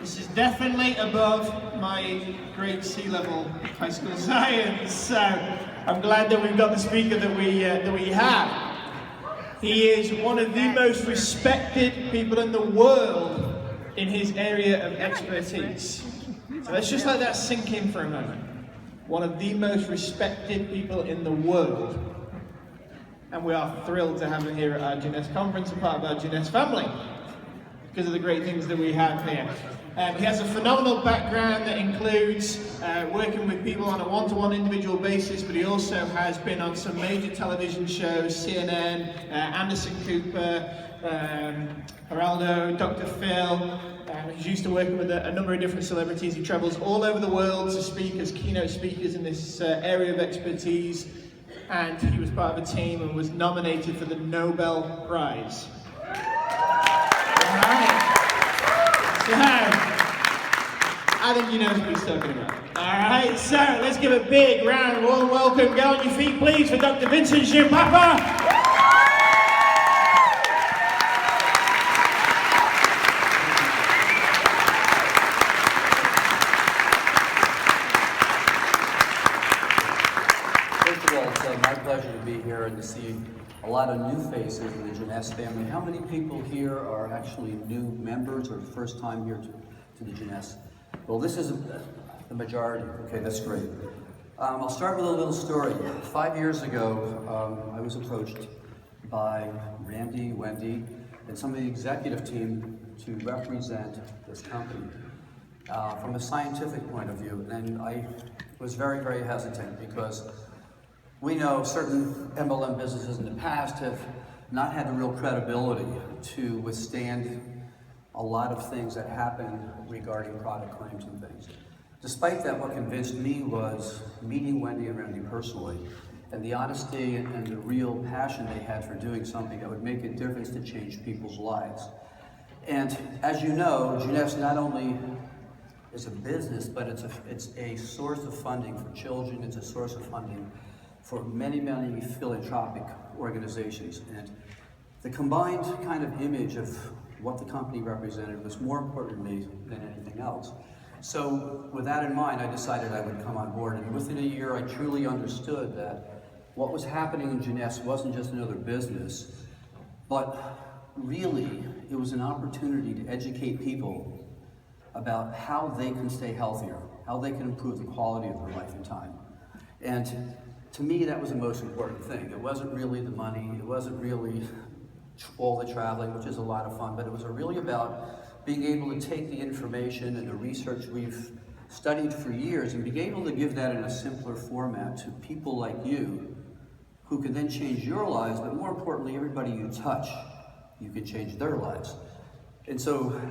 This is definitely above my grade C level high school science, so I'm glad that we've got the speaker that we have. He is one of the most respected people in the world in his area of expertise. So let's just let that sink in for a moment. One of the most respected people in the world. And we are thrilled to have him here at our Jeunesse conference, a part of our Jeunesse family, because of the great things that we have here. He has a phenomenal background that includes working with people on a one-to-one individual basis, but he also has been on some major television shows, CNN, Anderson Cooper, Geraldo, Dr. Phil. He's used to working with a number of different celebrities. He travels all over the world to speak as keynote speakers in this area of expertise, and he was part of a team and was nominated for the Nobel Prize. All right. So, I think you know what he's talking about. Alright, so let's give a big round, warm welcome. Get on your feet, please, for Dr. Vincent Giampapa. First of all, it's my pleasure to be here and to see a lot of new faces in the Jeunesse family. How many people here are actually new members or first time here to the Jeunesse? Well, this is the majority. Okay, that's great. I'll start with a little story. 5 years ago, I was approached by Randy, Wendy, and some of the executive team to represent this company from a scientific point of view. And I was very, very hesitant because we know certain MLM businesses in the past have not had the real credibility to withstand a lot of things that happen regarding product claims and things. Despite that, what convinced me was meeting Wendy and Randy personally, and the honesty and the real passion they had for doing something that would make a difference to change people's lives. And as you know, Jeunesse not only is a business, but it's a source of funding for children, it's a source of funding for many, many philanthropic organizations. And the combined kind of image of what the company represented was more important to me than anything else. So with that in mind, I decided I would come on board. And within a year, I truly understood that what was happening in Jeunesse wasn't just another business, but really it was an opportunity to educate people about how they can stay healthier, how they can improve the quality of their life and time. And to me, that was the most important thing. It wasn't really the money, it wasn't really all the traveling, which is a lot of fun, but it was really about being able to take the information and the research we've studied for years and being able to give that in a simpler format to people like you who can then change your lives, but more importantly, everybody you touch, you can change their lives. And so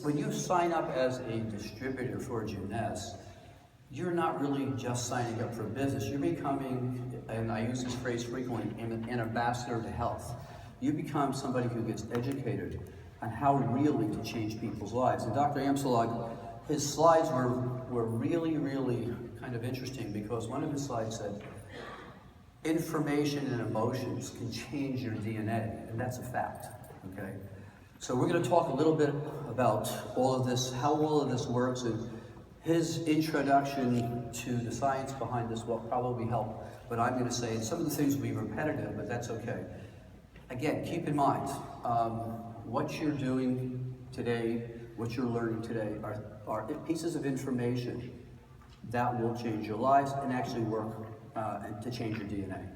when you sign up as a distributor for Jeunesse, you're not really just signing up for business, you're becoming, and I use this phrase frequently, an ambassador to health. You become somebody who gets educated on how really to change people's lives. And Dr. Amsalag, his slides were really, really kind of interesting because one of his slides said, information and emotions can change your DNA, and that's a fact, okay? So we're gonna talk a little bit about all of this, how all of this works, and his introduction to the science behind this will probably help what I'm gonna say. And some of the things will be repetitive, but that's okay. Again, keep in mind, what you're doing today, what you're learning today are pieces of information that will change your lives and actually work to change your DNA.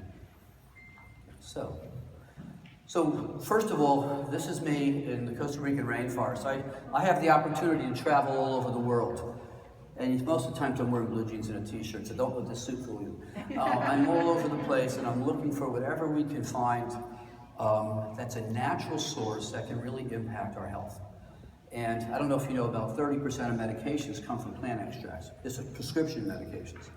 So first of all, this is me in the Costa Rican rainforest. I have the opportunity to travel all over the world. And most of the times I'm wearing blue jeans and a t-shirt, so don't let this suit fool you. I'm all over the place and I'm looking for whatever we can find that's a natural source that can really impact our health. And I don't know if you know, about 30% of medications come from plant extracts. This is prescription medications.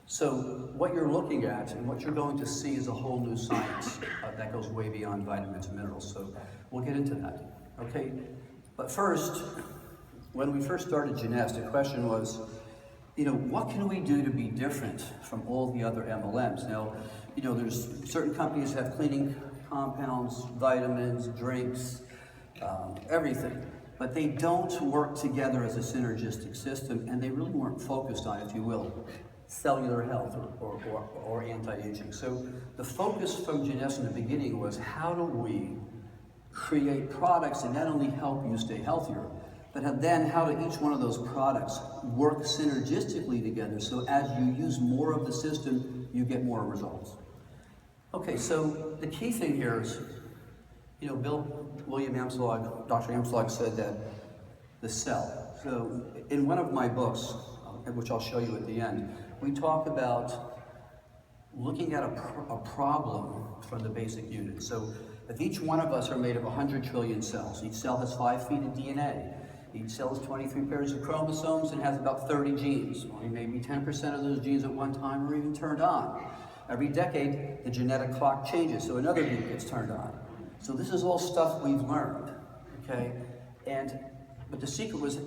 So what you're looking at and what you're going to see is a whole new science that goes way beyond vitamins and minerals. So we'll get into that, okay? But first, when we first started Jeunesse, the question was, what can we do to be different from all the other MLMs? Now, there's certain companies that have cleaning compounds, vitamins, drinks, everything. but they don't work together as a synergistic system, and they really weren't focused on, if you will, cellular health or anti-aging. So the focus from Jeunesse in the beginning was, how do we create products that not only help you stay healthier, but then how do each one of those products work synergistically together, so as you use more of the system, you get more results. Okay, so the key thing here is, you know, William Amslag, Dr. Amslag said that the cell. So in one of my books, which I'll show you at the end, we talk about looking at a problem from the basic unit. So if each one of us are made of 100 trillion cells, each cell has 5 feet of DNA, each cell has 23 pairs of chromosomes and has about 30 genes. Only maybe 10% of those genes at one time are even turned on. Every decade, the genetic clock changes, so another gene gets turned on. So this is all stuff we've learned, okay? But the secret was,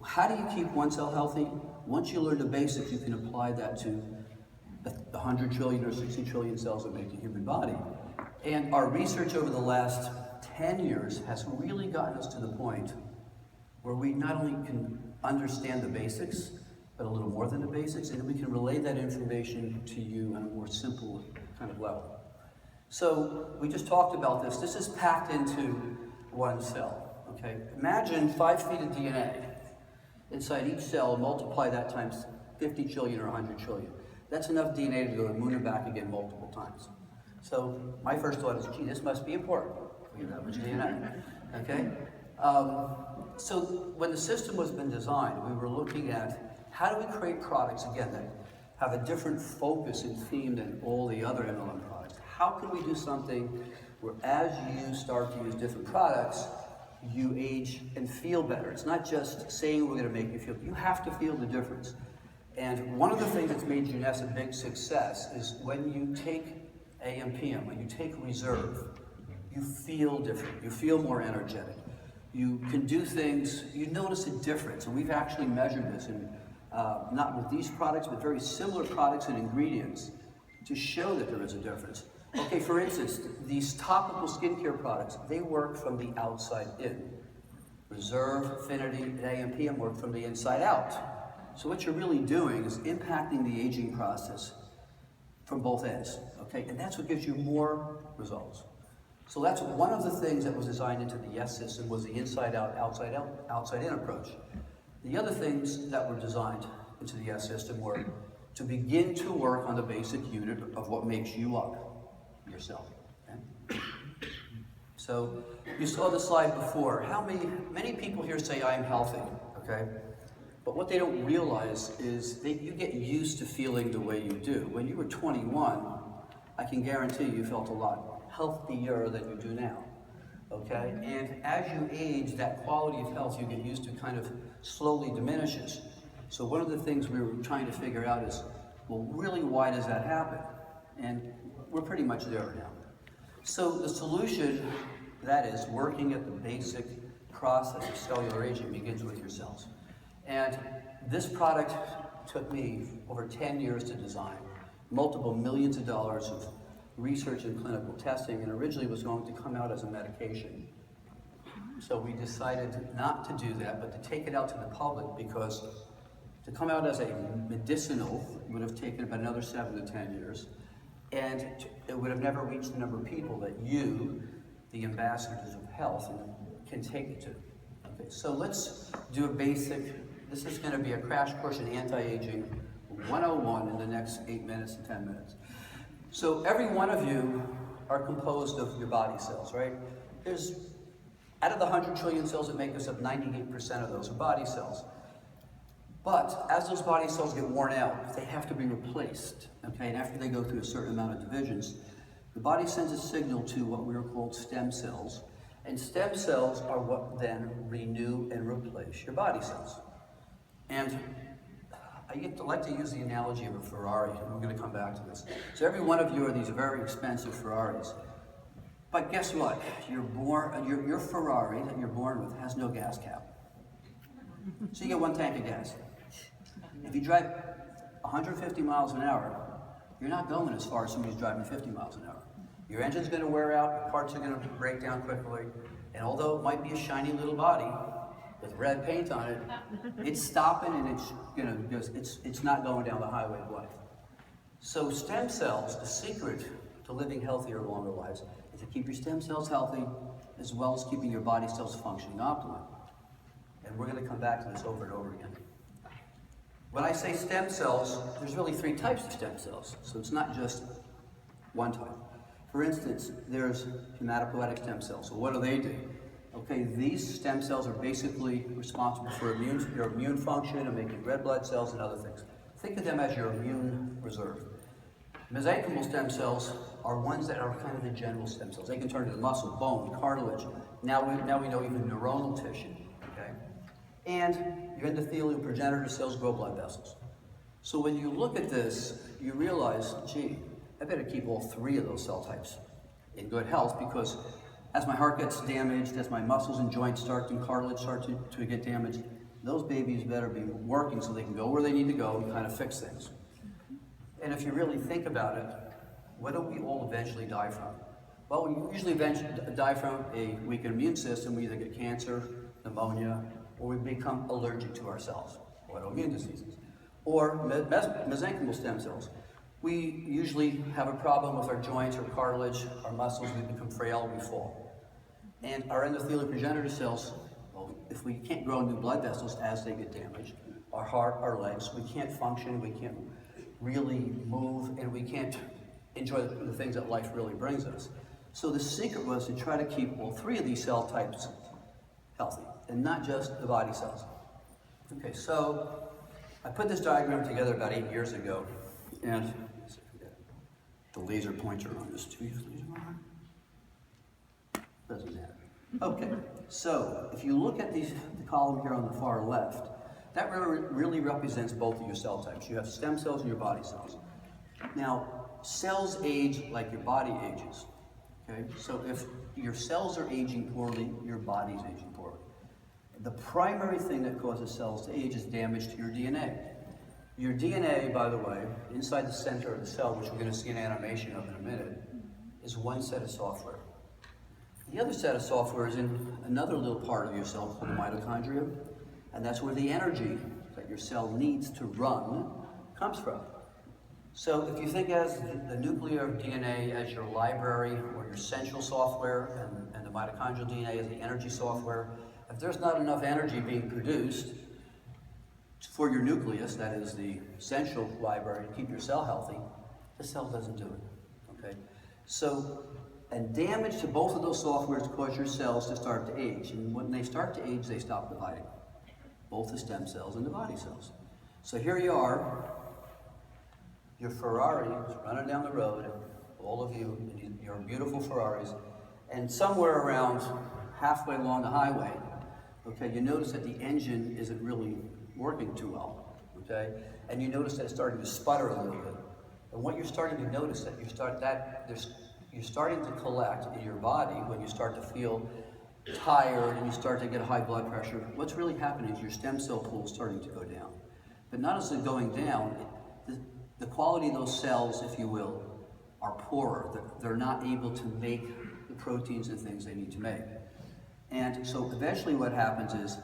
how do you keep one cell healthy? Once you learn the basics, you can apply that to the 100 trillion or 60 trillion cells that make the human body. And our research over the last 10 years has really gotten us to the point where we not only can understand the basics, but a little more than the basics, and we can relay that information to you on a more simple kind of level. So we just talked about this. This is packed into one cell, okay? Imagine 5 feet of DNA inside each cell, multiply that times 50 trillion or 100 trillion. That's enough DNA to go to the moon and back again multiple times. So my first thought is, gee, this must be important. We have that much DNA, okay? So when the system was been designed, we were looking at how do we create products, again, that have a different focus and theme than all the other MLM products. How can we do something where as you start to use different products, you age and feel better? It's not just saying we're gonna make you feel, you have to feel the difference. And one of the things that's made Jeunesse a big success is when you take AMPM, when you take Reserve, you feel different, you feel more energetic. You can do things, you notice a difference, and we've actually measured this, in, not with these products, but very similar products and ingredients to show that there is a difference. Okay, for instance, these topical skincare products, they work from the outside in. Reserve, Affinity, and AMPM work from the inside out. So what you're really doing is impacting the aging process from both ends, okay? And that's what gives you more results. So that's one of the things that was designed into the Yes system, was the inside out, outside in approach. The other things that were designed into the Yes system were to begin to work on the basic unit of what makes you up, yourself. Okay? So you saw the slide before. Many people here say I'm healthy, okay? But what they don't realize is you get used to feeling the way you do. When you were 21, I can guarantee you felt a lot healthier than you do now, okay? And as you age, that quality of health you get used to kind of slowly diminishes. So one of the things we were trying to figure out is, well, really, why does that happen? And we're pretty much there now. So the solution, that is, working at the basic process of cellular aging, begins with your cells. And this product took me over 10 years to design, multiple millions of dollars of research and clinical testing, and originally was going to come out as a medication. So we decided not to do that, but to take it out to the public, because to come out as a medicinal would have taken about another 7 to 10 years, and it would have never reached the number of people that you, the ambassadors of health, can take it to. Okay, so let's do a basic, this is going to be a crash course in anti-aging 101 in the next 8 minutes to 10 minutes. So every one of you are composed of your body cells, right? Out of the 100 trillion cells that make us up, 98% of those are body cells. But as those body cells get worn out, they have to be replaced, okay? And after they go through a certain amount of divisions, the body sends a signal to what we are called stem cells. And stem cells are what then renew and replace your body cells. And I like to use the analogy of a Ferrari, and we're going to come back to this. So every one of you are these very expensive Ferraris. But guess what? Your Ferrari that you're born with has no gas cap. So you get one tank of gas. If you drive 150 miles an hour, you're not going as far as somebody's driving 50 miles an hour. Your engine's going to wear out, your parts are going to break down quickly, and although it might be a shiny little body, with red paint on it, it's stopping and it's not going down the highway of life. So stem cells, the secret to living healthier, longer lives is to keep your stem cells healthy as well as keeping your body cells functioning optimally. And we're going to come back to this over and over again. When I say stem cells, there's really 3 types of stem cells. So it's not just one type. For instance, there's hematopoietic stem cells. So what do they do? Okay, these stem cells are basically responsible for your immune function and making red blood cells and other things. Think of them as your immune reserve. Mesenchymal stem cells are ones that are kind of the general stem cells. They can turn into muscle, bone, cartilage. Now we know even neuronal tissue. Okay, and your endothelial progenitor cells grow blood vessels. So when you look at this, you realize, gee, I better keep all 3 of those cell types in good health, because as my heart gets damaged, as my muscles and joints and cartilage start to get damaged, those babies better be working so they can go where they need to go and kind of fix things. And if you really think about it, what do we all eventually die from? Well, we usually die from a weakened immune system. We either get cancer, pneumonia, or we become allergic to ourselves, autoimmune diseases. Or mesenchymal stem cells. We usually have a problem with our joints or cartilage, our muscles, we become frail, we fall. And our endothelial progenitor cells, well, if we can't grow new blood vessels as they get damaged, our heart, our legs, we can't function, we can't really move, and we can't enjoy the things that life really brings us. So the secret was to try to keep all 3 of these cell types healthy, and not just the body cells. Okay, so I put this diagram together about 8 years ago, and the laser pointer on this too. Doesn't matter. Okay, so if you look at the column here on the far left, that really represents both of your cell types. You have stem cells and your body cells. Now, cells age like your body ages. Okay, so if your cells are aging poorly, your body's aging poorly. The primary thing that causes cells to age is damage to your DNA. Your DNA, by the way, inside the center of the cell, which we're going to see an animation of in a minute, is one set of software. The other set of software is in another little part of your cell called the mitochondria, and that's where the energy that your cell needs to run comes from. So if you think as the nuclear DNA as your library or your central software, and the mitochondrial DNA as the energy software, if there's not enough energy being produced for your nucleus, that is the central library to keep your cell healthy, the cell doesn't do it, okay? So, and damage to both of those softwares cause your cells to start to age. And when they start to age, they stop dividing, both the stem cells and the body cells. So here you are, your Ferrari is running down the road, all of you, your beautiful Ferraris, and somewhere around halfway along the highway, okay, you notice that the engine isn't really working too well, okay? And you notice that it's starting to sputter a little bit. And what you're starting to notice that you're starting to collect in your body when you start to feel tired and you start to get high blood pressure. What's really happening is your stem cell pool is starting to go down. But not as they're going down, the quality of those cells, if you will, are poorer. They're not able to make the proteins and things they need to make. And so eventually what happens is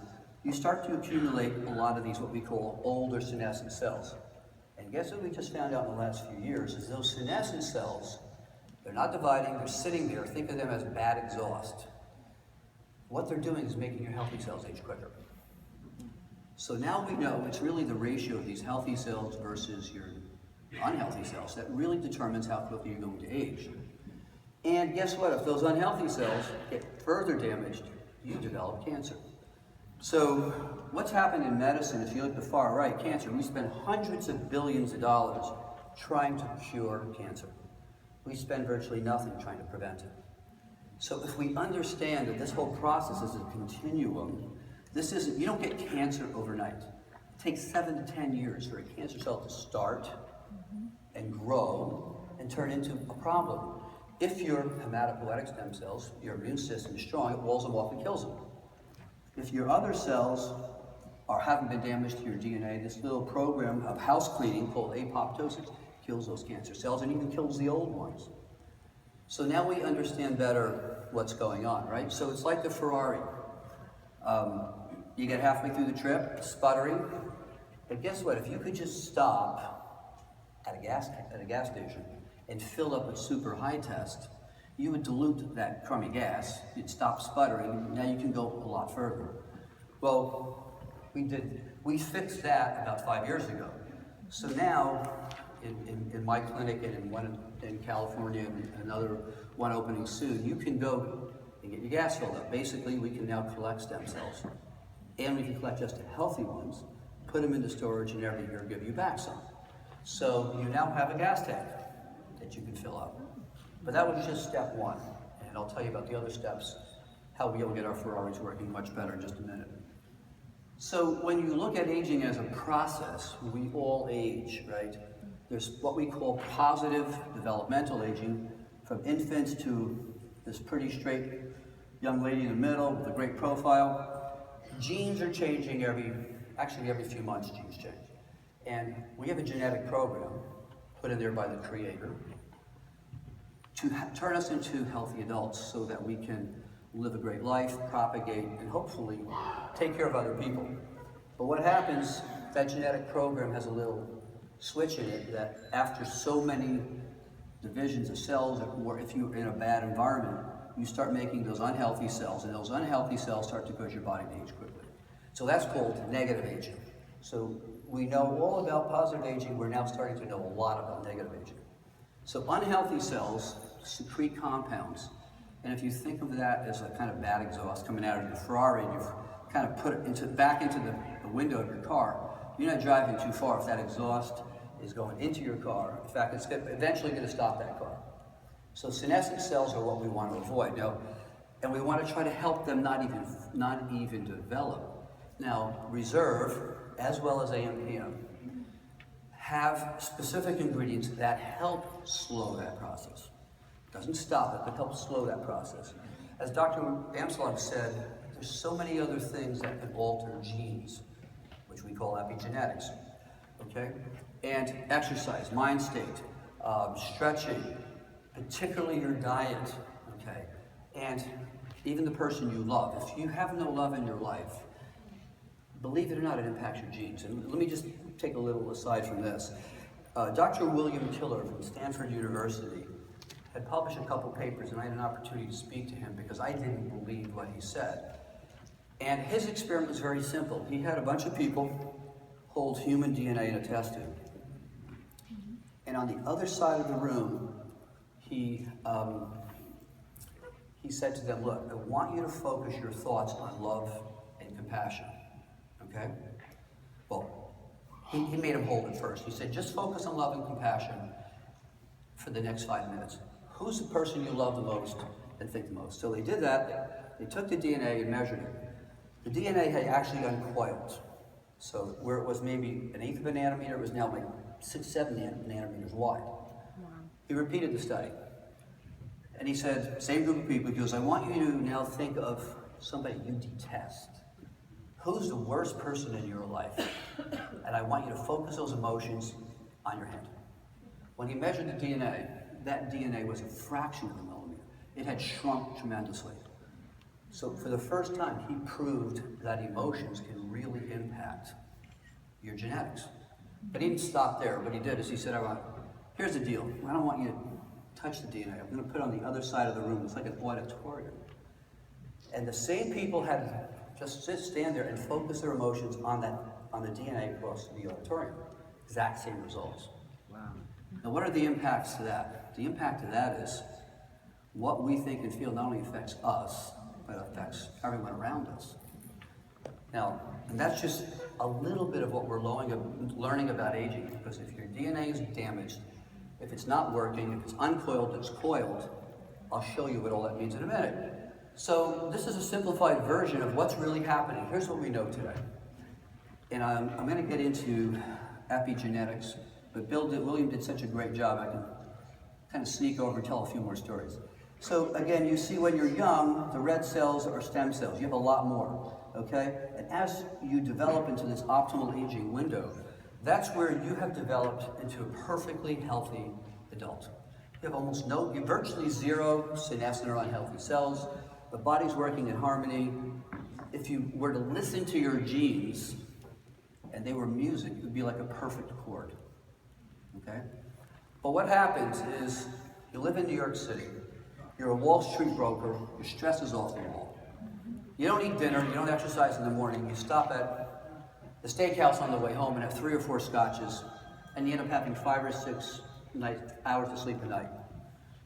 you start to accumulate a lot of these what we call older senescent cells. And guess what we just found out in the last few years is those senescent cells, they're not dividing, they're sitting there. Think of them as bad exhaust. What they're doing is making your healthy cells age quicker. So now we know it's really the ratio of these healthy cells versus your unhealthy cells that really determines how quickly you're going to age. And guess what? If those unhealthy cells get further damaged, you develop cancer. So what's happened in medicine, if you look at the far right, cancer, we spend hundreds of billions of dollars trying to cure cancer. We spend virtually nothing trying to prevent it. So if we understand that this whole process is a continuum, you don't get cancer overnight. It takes 7 to 10 years for a cancer cell to start and grow and turn into a problem. If your hematopoietic stem cells, your immune system is strong, it walls them off and kills them. If your other cells haven't been damaged to your DNA, this little program of house cleaning called apoptosis kills those cancer cells and even kills the old ones. So now we understand better what's going on, right? So it's like the Ferrari. You get halfway through the trip, sputtering, but guess what? If you could just stop at a gas station and fill up with super high test, you would dilute that crummy gas, you'd stop sputtering, now you can go a lot further. Well, we fixed that about 5 years ago. So now, in my clinic and in one in California and another one opening soon, you can go and get your gas filled up. Basically, we can now collect stem cells. And we can collect just the healthy ones, put them into storage, and every year give you back some. So you now have a gas tank that you can fill up. But that was just step one. And I'll tell you about the other steps, how we'll get our Ferraris working much better in just a minute. So when you look at aging as a process, we all age, right? There's what we call positive developmental aging, from infants to this pretty straight young lady in the middle with a great profile. Genes are changing every few months, genes change. And we have a genetic program put in there by the Creator to turn us into healthy adults so that we can live a great life, propagate, and hopefully take care of other people. But what happens, that genetic program has a little switch in it that after so many divisions of cells, or if you're in a bad environment, you start making those unhealthy cells, and those unhealthy cells start to cause your body to age quickly. So that's called negative aging. So we know all about positive aging, we're now starting to know a lot about negative aging. So unhealthy cells secrete compounds, and if you think of that as a kind of bad exhaust coming out of your Ferrari, and you've kind of put it back into the window of your car, you're not driving too far if that exhaust is going into your car. In fact, it's eventually going to stop that car. So senescent cells are what we want to avoid. Now, and we want to try to help them not even develop. Now, reserve, as well as AM/PM, have specific ingredients that help slow that process. Doesn't stop it, but helps slow that process. As Dr. Amsalog said, there's so many other things that can alter genes, which we call epigenetics, okay? And exercise, mind state, stretching, particularly your diet, okay? And even the person you love. If you have no love in your life, believe it or not, it impacts your genes. And let me just take a little aside from this. Dr. William Tiller from Stanford University had published a couple papers, and I had an opportunity to speak to him because I didn't believe what he said. And his experiment was very simple. He had a bunch of people hold human DNA in a test tube. And on the other side of the room, he said to them, look, I want you to focus your thoughts on love and compassion, okay? Well, he made them hold it first. He said, just focus on love and compassion for the next 5 minutes. Who's the person you love the most and think the most? So they did that. They took the DNA and measured it. The DNA had actually uncoiled. So where it was maybe 1/8 of a nanometer, it was now like 6-7 nanometers wide. Wow. He repeated the study. And he said, same group of people, he goes, I want you to now think of somebody you detest. Who's the worst person in your life? And I want you to focus those emotions on your hand. When he measured the DNA, that DNA was a fraction of a millimeter. It had shrunk tremendously. So for the first time, he proved that emotions can really impact your genetics. But he didn't stop there. What he did is he said, here's the deal. I don't want you to touch the DNA. I'm going to put it on the other side of the room. It's like an auditorium. And the same people had to just stand there and focus their emotions on the DNA across the auditorium. Exact same results. Wow. Now what are the impacts to that? The impact of that is what we think and feel not only affects us, but affects everyone around us. Now, and that's just a little bit of what we're learning about aging, because if your DNA is damaged, if it's not working, if it's uncoiled, it's coiled, I'll show you what all that means in a minute. So this is a simplified version of what's really happening. Here's what we know today. And I'm going to get into epigenetics, but William did such a great job, I can kind of sneak over and tell a few more stories. So again, you see when you're young, the red cells are stem cells. You have a lot more, okay? And as you develop into this optimal aging window, that's where you have developed into a perfectly healthy adult. You have virtually zero senescent or unhealthy cells. The body's working in harmony. if you were to listen to your genes and they were music, it would be like a perfect chord, okay? But what happens is you live in New York City, you're a Wall Street broker, your stress is off the wall. You don't eat dinner, you don't exercise in the morning, you stop at the steakhouse on the way home and have 3 or 4 scotches, and you end up having 5 or 6 hours of sleep a night.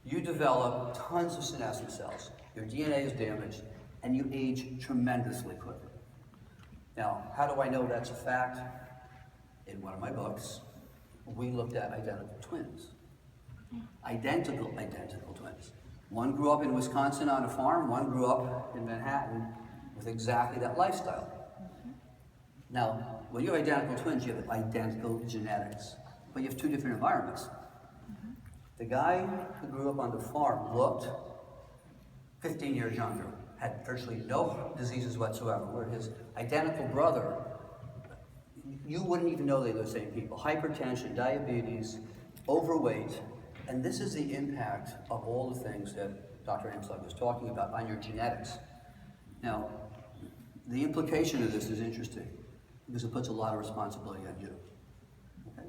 You develop tons of senescent cells, your DNA is damaged, and you age tremendously quickly. Now, how do I know that's a fact? In one of my books, we looked at identical twins. Identical twins. One grew up in Wisconsin on a farm, one grew up in Manhattan with exactly that lifestyle. Now, when you have identical twins, you have identical genetics, but you have 2 different environments. The guy who grew up on the farm looked 15 years younger, had virtually no diseases whatsoever, where his identical brother, you wouldn't even know they were the same people. Hypertension, diabetes, overweight, and this is the impact of all the things that Dr. Amslag was talking about on your genetics. Now, the implication of this is interesting, because it puts a lot of responsibility on you. Okay?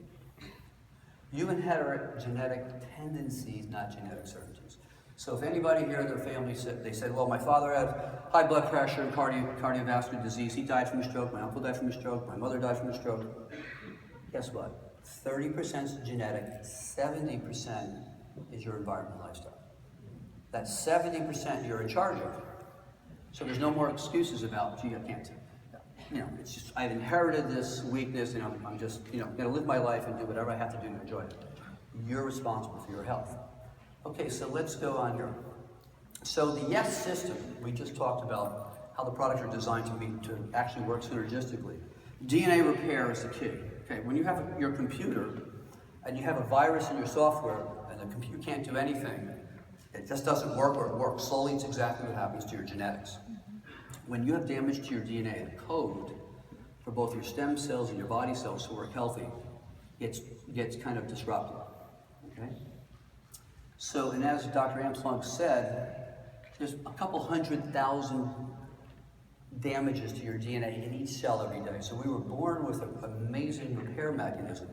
You inherit genetic tendencies, not genetic certainties. So if anybody here in their family said, well, my father had high blood pressure and cardiovascular disease, he died from a stroke, my uncle died from a stroke, my mother died from a stroke. Guess what? 30% is genetic, 70% is your environmental lifestyle. That 70% you're in charge of. So there's no more excuses about, gee, I can't. It's just, I've inherited this weakness, and I'm just, gonna live my life and do whatever I have to do to enjoy it. You're responsible for your health. Okay, so let's go on here. So the Yes system, we just talked about how the products are designed to actually work synergistically. DNA repair is the key. Okay, when you have your computer and you have a virus in your software and the computer can't do anything, it just doesn't work, or it works slowly, it's exactly what happens to your genetics. When you have damage to your DNA, the code for both your stem cells and your body cells to work healthy gets kind of disrupted. Okay? So, and as Dr. Amslag said, there's a couple 100,000 damages to your DNA in each cell every day. So we were born with an amazing repair mechanism.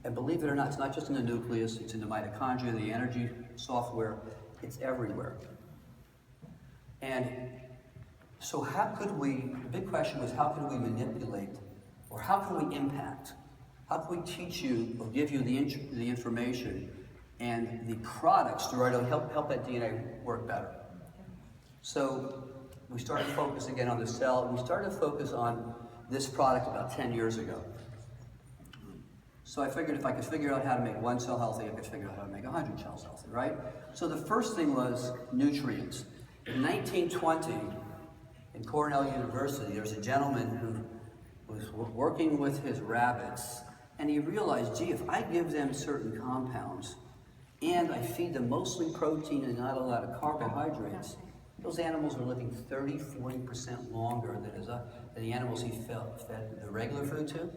And believe it or not, it's not just in the nucleus, it's in the mitochondria, the energy software, it's everywhere. And so the big question was, how can we manipulate, or how can we impact? How can we teach you or give you the information and the products to help that DNA work better? So we started to focus again on the cell. We started to focus on this product about 10 years ago. So I figured if I could figure out how to make one cell healthy, I could figure out how to make 100 cells healthy, right? So the first thing was nutrients. In 1920, in Cornell University, there was a gentleman who was working with his rabbits, and he realized, gee, if I give them certain compounds, and I feed them mostly protein and not a lot of carbohydrates, those animals are living 30–40% longer than the animals he fed the regular food to.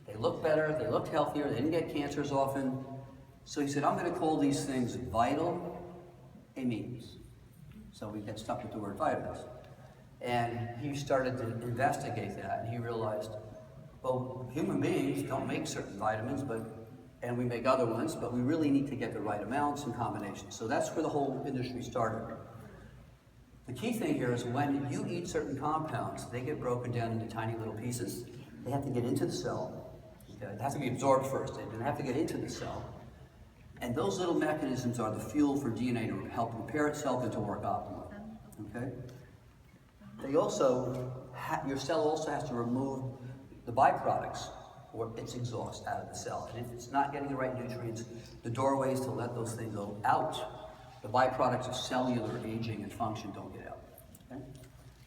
They looked better, they looked healthier, they didn't get cancers often. So he said, I'm going to call these things vital amines. So we get stuck with the word vitamins. And he started to investigate that, and he realized, well, human beings don't make certain vitamins, and we make other ones, but we really need to get the right amounts and combinations. So that's where the whole industry started. The key thing here is when you eat certain compounds, they get broken down into tiny little pieces. They have to get into the cell. Okay? They have to be absorbed first. They have to get into the cell. And those little mechanisms are the fuel for DNA to help repair itself and to work optimally. Okay? They also, your cell also has to remove the byproducts or its exhaust out of the cell. And if it's not getting the right nutrients, the doorways to let those things go out, the byproducts of cellular aging and function don't get out. Okay?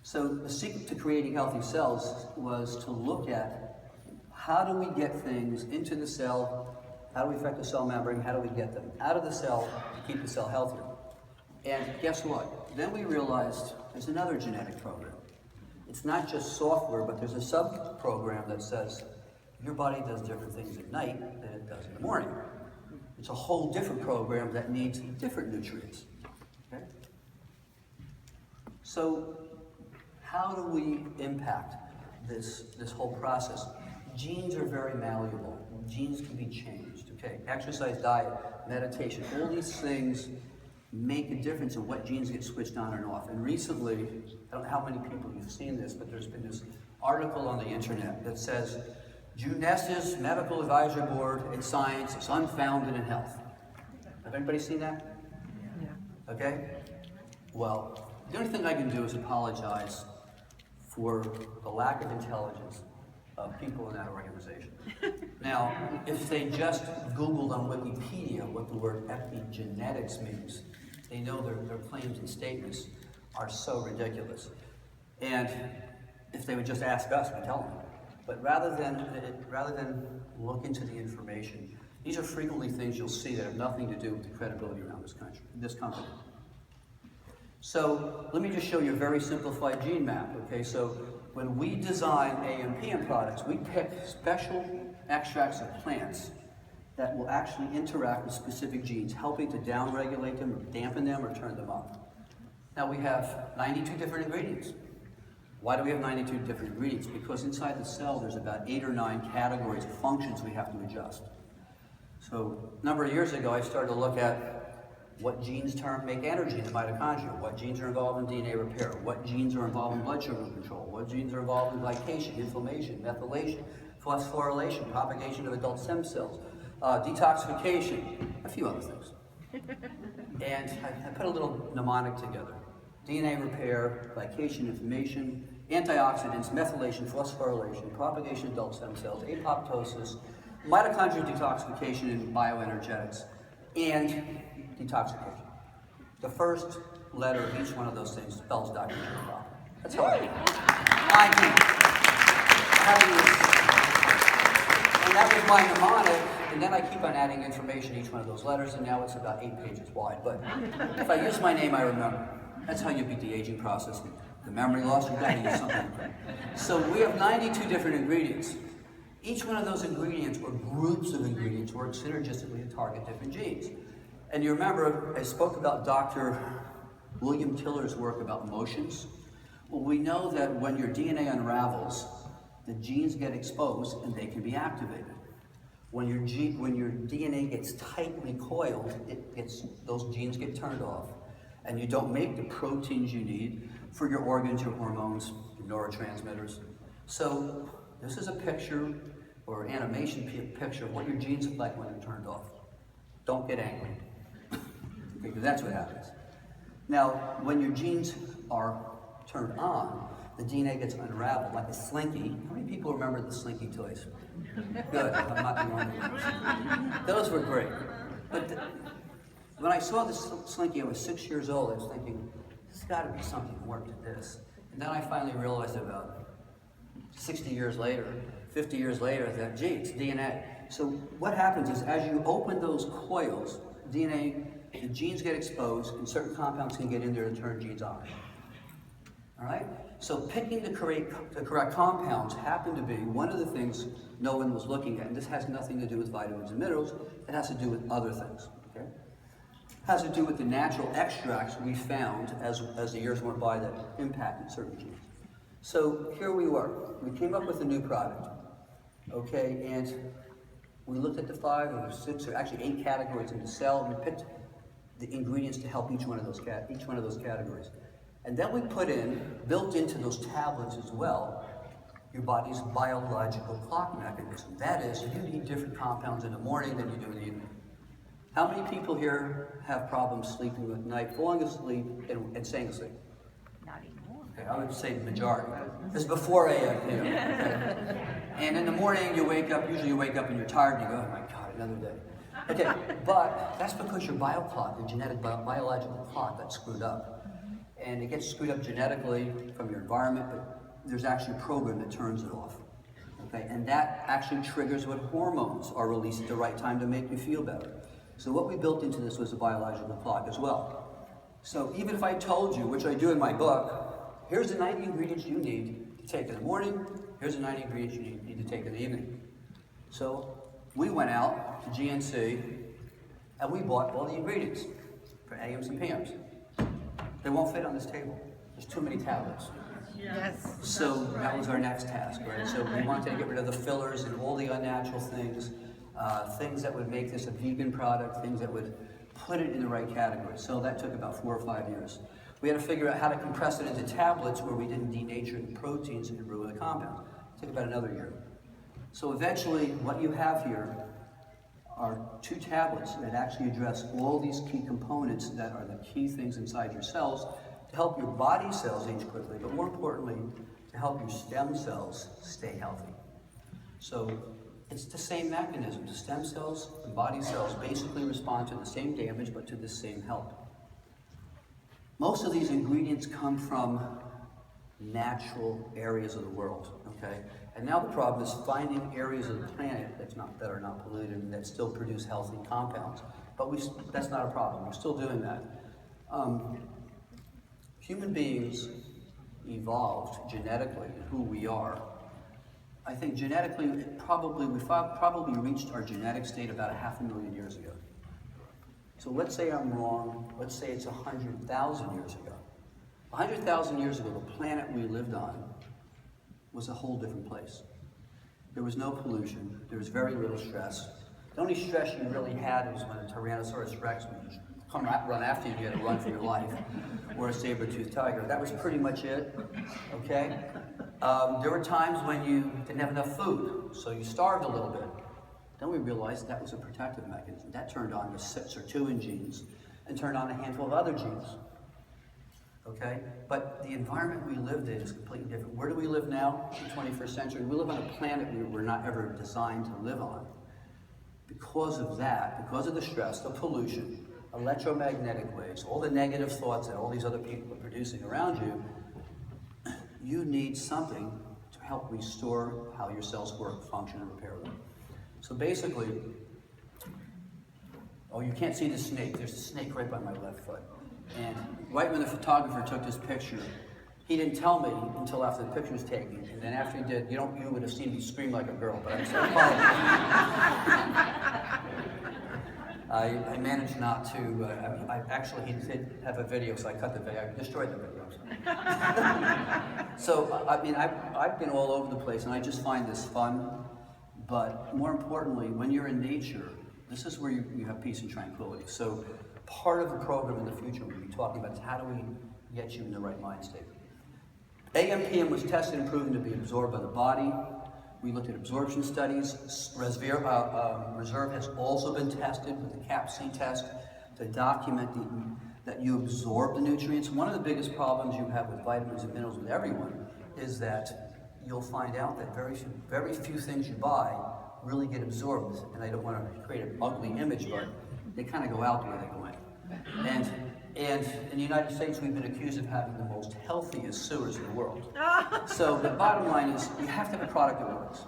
So the secret to creating healthy cells was to look at how do we get things into the cell, how do we affect the cell membrane, how do we get them out of the cell to keep the cell healthier. And guess what? Then we realized there's another genetic program. It's not just software, but there's a sub-program that says your body does different things at night than it does in the morning. It's a whole different program that needs different nutrients. Okay? So how do we impact this whole process? Genes are very malleable. Genes can be changed, okay? Exercise, diet, meditation, all these things make a difference in what genes get switched on and off. And recently, I don't know how many people you've seen this, but there's been this article on the internet that says, Jeunesse Medical Advisory Board in Science is unfounded in health. Have anybody seen that? Yeah. Okay? Well, the only thing I can do is apologize for the lack of intelligence of people in that organization. Now, if they just Googled on Wikipedia what the word epigenetics means, they know their claims and statements are so ridiculous. And if they would just ask us, we tell them. But rather than look into the information, these are frequently things you'll see that have nothing to do with the credibility around this company. So let me just show you a very simplified gene map, okay? So when we design AMPM products, we pick special extracts of plants that will actually interact with specific genes, helping to downregulate them, or dampen them, or turn them up. Now we have 92 different ingredients. Why do we have 92 different ingredients? Because inside the cell there's about 8 or 9 categories of functions we have to adjust. So a number of years ago I started to look at what genes make energy in the mitochondria, what genes are involved in DNA repair, what genes are involved in blood sugar control, what genes are involved in glycation, inflammation, methylation, phosphorylation, propagation of adult stem cells, detoxification, a few other things. And I put a little mnemonic together. DNA repair, glycation, inflammation, antioxidants, methylation, phosphorylation, propagation of adult stem cells, apoptosis, mitochondrial detoxification and bioenergetics, and detoxification. The first letter of each one of those things spells Dr. Giampapa. That's how I do. And that was my mnemonic, and then I keep on adding information to each one of those letters, and now it's about 8 pages wide. But if I use my name, I remember. That's how you beat the aging process. The memory loss, you've got to use something like that. So we have 92 different ingredients. Each one of those ingredients, or groups of ingredients, work synergistically to target different genes. And you remember, I spoke about Dr. William Tiller's work about motions. Well, we know that when your DNA unravels, the genes get exposed and they can be activated. When your DNA gets tightly coiled, those genes get turned off. And you don't make the proteins you need for your organs, your hormones, your neurotransmitters. So this is a picture or an animation picture of what your genes look like when they're turned off. Don't get angry, because that's what happens. Now, when your genes are turned on, the DNA gets unraveled like a slinky. How many people remember the slinky toys? Good, I'm not the only one. Those were great. But when I saw this slinky, I was 6 years old. I was thinking, there's got to be something more to this. And then I finally realized about 60 years later, 50 years later, that, gee, it's DNA. So what happens is, as you open those coils, DNA, the genes get exposed, and certain compounds can get in there and turn genes on. All right? So picking the correct compounds happened to be one of the things no one was looking at. And this has nothing to do with vitamins and minerals. It has to do with other things. Okay? It has to do with the natural extracts we found as the years went by that impacted certain genes. So here we were. We came up with a new product. Okay, and we looked at the 5 or 6 or actually 8 categories in the cell, and we picked the ingredients to help each one of those categories. And then we built into those tablets as well, your body's biological clock mechanism. That is, you need different compounds in the morning than you do in the evening. How many people here have problems sleeping at night, falling asleep and staying asleep? Not anymore. Okay, I would say the majority. It's before a.m. Okay? And in the morning you wake up, usually you wake up and you're tired and you go, oh my God, another day. Okay, but that's because your bioclock, your genetic biological clock got screwed up. And it gets screwed up genetically from your environment, but there's actually a program that turns it off. Okay, and that actually triggers what hormones are released at the right time to make you feel better. So what we built into this was a biological clock as well. So even if I told you, which I do in my book, here's the 90 ingredients you need to take in the morning, here's the 90 ingredients you need to take in the evening. So we went out to GNC and we bought all the ingredients for AMs and PMs. They won't fit on this table. There's too many tablets. Yes. So that was our next task, right? So we wanted to get rid of the fillers and all the unnatural things, things that would make this a vegan product, things that would put it in the right category. So that took about 4 or 5 years. We had to figure out how to compress it into tablets where we didn't denature the proteins and ruin the compound. It took about another year. So eventually, what you have here are 2 tablets that actually address all these key components that are the key things inside your cells to help your body cells age quickly, but more importantly, to help your stem cells stay healthy. So it's the same mechanism. The stem cells and body cells basically respond to the same damage, but to the same help. Most of these ingredients come from natural areas of the world, okay? And now the problem is finding areas of the planet that are not polluted and that still produce healthy compounds. But that's not a problem. We're still doing that. Human beings evolved genetically who we are. I think genetically, we probably reached our genetic state about 500,000 years ago. So let's say I'm wrong. Let's say it's 100,000 years ago. 100,000 years ago, the planet we lived on was a whole different place. There was no pollution. There was very little stress. The only stress you really had was when a Tyrannosaurus Rex would run after you. You had to run for your life, or a saber-toothed tiger. That was pretty much it. Okay. There were times when you didn't have enough food, so you starved a little bit. Then we realized that was a protective mechanism. That turned on the sirtuin genes and turned on a handful of other genes. Okay? But the environment we lived in is completely different. Where do we live now in the 21st century? We live on a planet we were not ever designed to live on. Because of that, because of the stress, the pollution, electromagnetic waves, all the negative thoughts that all these other people are producing around you, you need something to help restore how your cells work, function, and repair them. So basically, oh, you can't see the snake. There's a snake right by my left foot. And right when the photographer took this picture, he didn't tell me until after the picture was taken. And then after he did, you would have seen me scream like a girl, but I'm so I managed not to. He did have a video, so I cut the video. I destroyed the video. So I mean, I've been all over the place, and I just find this fun. But more importantly, when you're in nature, this is where you have peace and tranquility. So part of the program in the future we'll be talking about is how do we get you in the right mind state. AMPM was tested and proven to be absorbed by the body. We looked at absorption studies. Reserve has also been tested with the CAP-C test to document that you absorb the nutrients. One of the biggest problems you have with vitamins and minerals with everyone is that you'll find out that very few things you buy really get absorbed. And I don't want to create an ugly image, but they kind of go out the way they go in. And in the United States, we've been accused of having the most healthiest sewers in the world. So the bottom line is you have to have a product that works.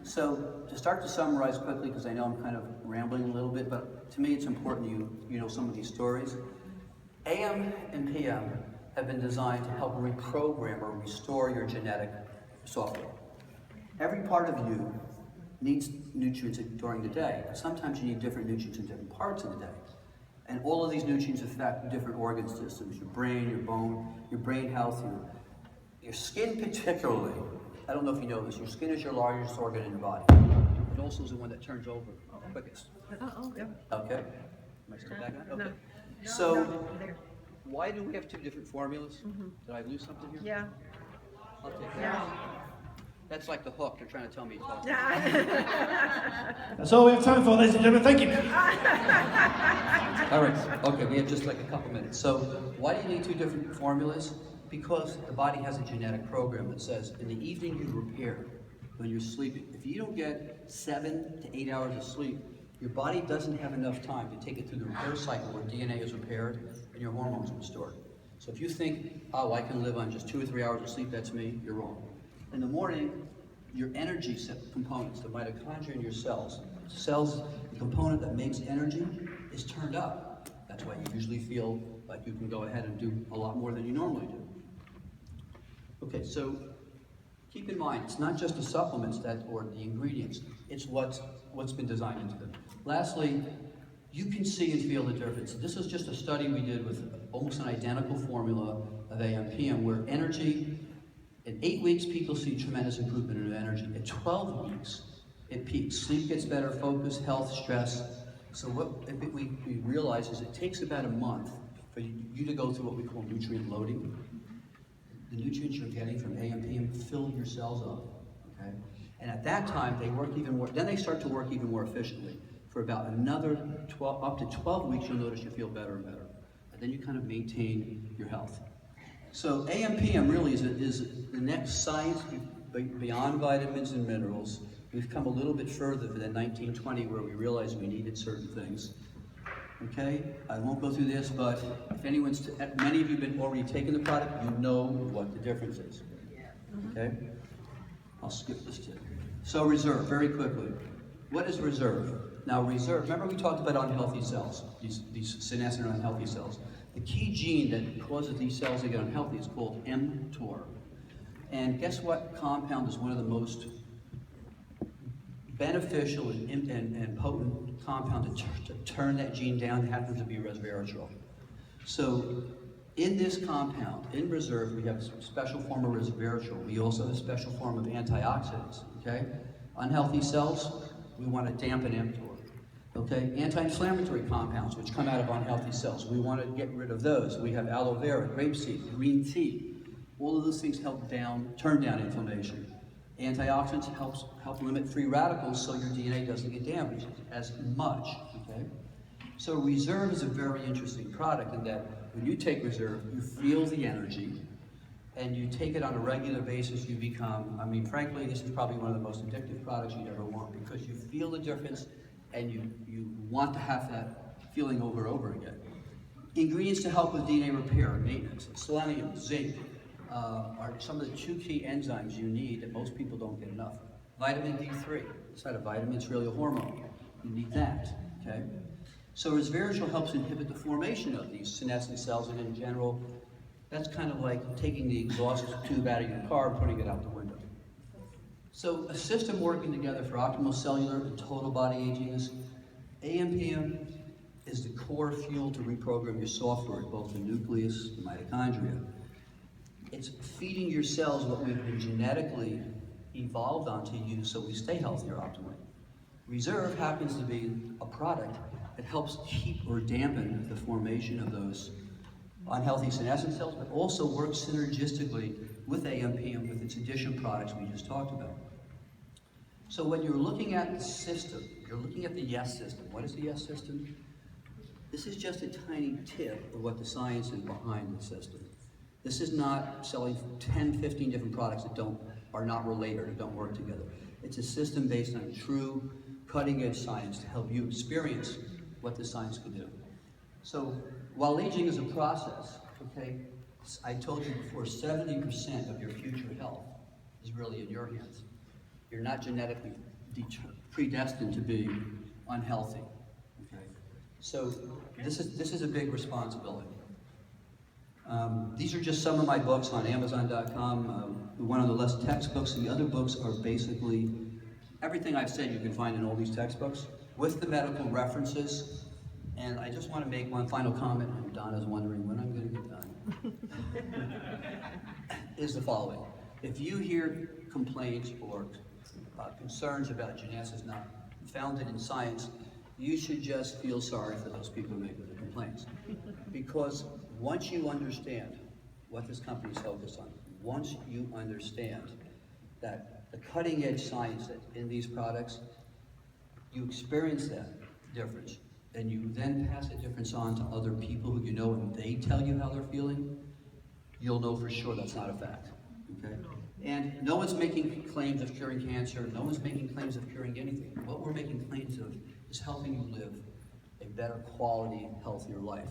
So to start to summarize quickly, because I know I'm kind of rambling a little bit, but to me it's important you know some of these stories. AM and PM have been designed to help reprogram or restore your genetic software. Every part of you needs nutrients during the day. Sometimes you need different nutrients in different parts of the day. And all of these nutrients affect different organ systems, your brain, your bone, your brain health, your skin particularly. I don't know if you know this, your skin is your largest organ in your body. It also is the one that turns over quickest. Yeah. Okay? Am I still back on? Okay. No. So, No, there. why do we have 2 different formulas? Did I lose something here? Yeah. I'll take that. Yeah. That's like the hook. They're trying to tell me to talk. That's all we have time for, ladies and gentlemen. Thank you. All right. Okay, we have just like a couple minutes. So why do you need 2 different formulas? Because the body has a genetic program that says in the evening you repair when you're sleeping. If you don't get 7 to 8 hours of sleep, your body doesn't have enough time to take it through the repair cycle where DNA is repaired and your hormones are restored. So if you think, oh, I can live on just 2 or 3 hours of sleep, that's me, you're wrong. In the morning, your energy components, the mitochondria in your cells, the component that makes energy, is turned up. That's why you usually feel like you can go ahead and do a lot more than you normally do. Okay, so keep in mind, it's not just the supplements or the ingredients, it's what's been designed into them. Lastly, you can see and feel the difference. This is just a study we did with almost an identical formula of AM/PM where energy In 8 weeks, people see tremendous improvement in energy. At 12 weeks, it peaks. Sleep gets better, focus, health, stress. So what we realize is it takes about a month for you to go through what we call nutrient loading. The nutrients you're getting from AMPM fill your cells up, okay? And at that time, they work even more, then they start to work even more efficiently. For about another 12, up to 12 weeks, you'll notice you feel better and better. And then you kind of maintain your health. So AMPM really is the next science beyond vitamins and minerals. We've come a little bit further than 1920 where we realized we needed certain things. Okay, I won't go through this, but if many of you have been already taking the product, you know what the difference is. Okay, I'll skip this too. So reserve, very quickly. What is reserve? Now reserve, remember we talked about unhealthy cells, these senescent unhealthy cells. The key gene that causes these cells to get unhealthy is called mTOR. And guess what compound is one of the most beneficial and potent compound to turn that gene down? It happens to be resveratrol. So in this compound, in reserve, we have a special form of resveratrol. We also have a special form of antioxidants, okay? Unhealthy cells, we want to dampen mTOR. Okay, anti-inflammatory compounds which come out of unhealthy cells, we want to get rid of those. We have aloe vera, grapeseed, green tea. All of those things help turn down inflammation. Antioxidants help limit free radicals so your DNA doesn't get damaged as much, okay? So reserve is a very interesting product in that when you take reserve, you feel the energy, and you take it on a regular basis, you become, I mean, frankly, this is probably one of the most addictive products you'd ever want because you feel the difference and you want to have that feeling over and over again. Ingredients to help with DNA repair and maintenance. Selenium, zinc, are some of the 2 key enzymes you need that most people don't get enough. Vitamin D3, it's not a vitamin, it's really a hormone. You need that, okay? So resveratrol helps inhibit the formation of these senescent cells, and in general, that's kind of like taking the exhaust tube out of your car and putting it out the window. So a system working together for optimal cellular and total body aging is AMPM is the core fuel to reprogram your software, both the nucleus and mitochondria. It's feeding your cells what we've been genetically evolved on to use so we stay healthier optimally. Reserve happens to be a product that helps keep or dampen the formation of those unhealthy senescent cells, but also works synergistically with AMPM with its addition products we just talked about. So when you're looking at the system, you're looking at the YES system. What is the YES system? This is just a tiny tip of what the science is behind the system. This is not selling 10, 15 different products that are not related or don't work together. It's a system based on true cutting-edge science to help you experience what the science can do. So while aging is a process, okay, I told you before, 70% of your future health is really in your hands. You're not genetically predestined to be unhealthy, okay? So this is a big responsibility. These are just some of my books on Amazon.com. One of the less textbooks. The other books are basically everything I've said you can find in all these textbooks with the medical references. And I just want to make one final comment, and Donna's wondering when I'm going to get done, is the following. If you hear complaints or concerns about Jeunesse is not founded in science, you should just feel sorry for those people who make the complaints. Because once you understand what this company is focused on, once you understand that the cutting edge science that's in these products, you experience that difference, and you then pass that difference on to other people who you know, and they tell you how they're feeling, you'll know for sure that's not a fact, okay? And no one's making claims of curing cancer, no one's making claims of curing anything. What we're making claims of is helping you live a better quality, healthier life.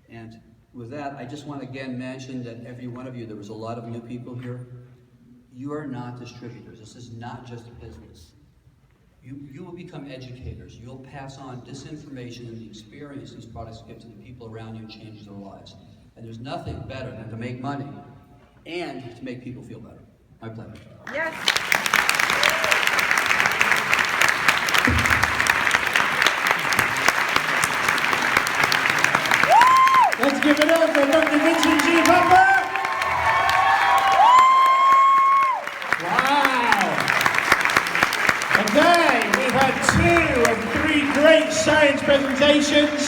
And with that, I just want to again mention that every one of you, there was a lot of new people here, you are not distributors. This is not just a business. You will become educators. You'll pass on this information and the experience these products give to the people around you and change their lives. And there's nothing better than to make money and to make people feel better. My pleasure. Yes. Let's give it up for Dr. Vincent Giampapa. 2 of 3 great science presentations.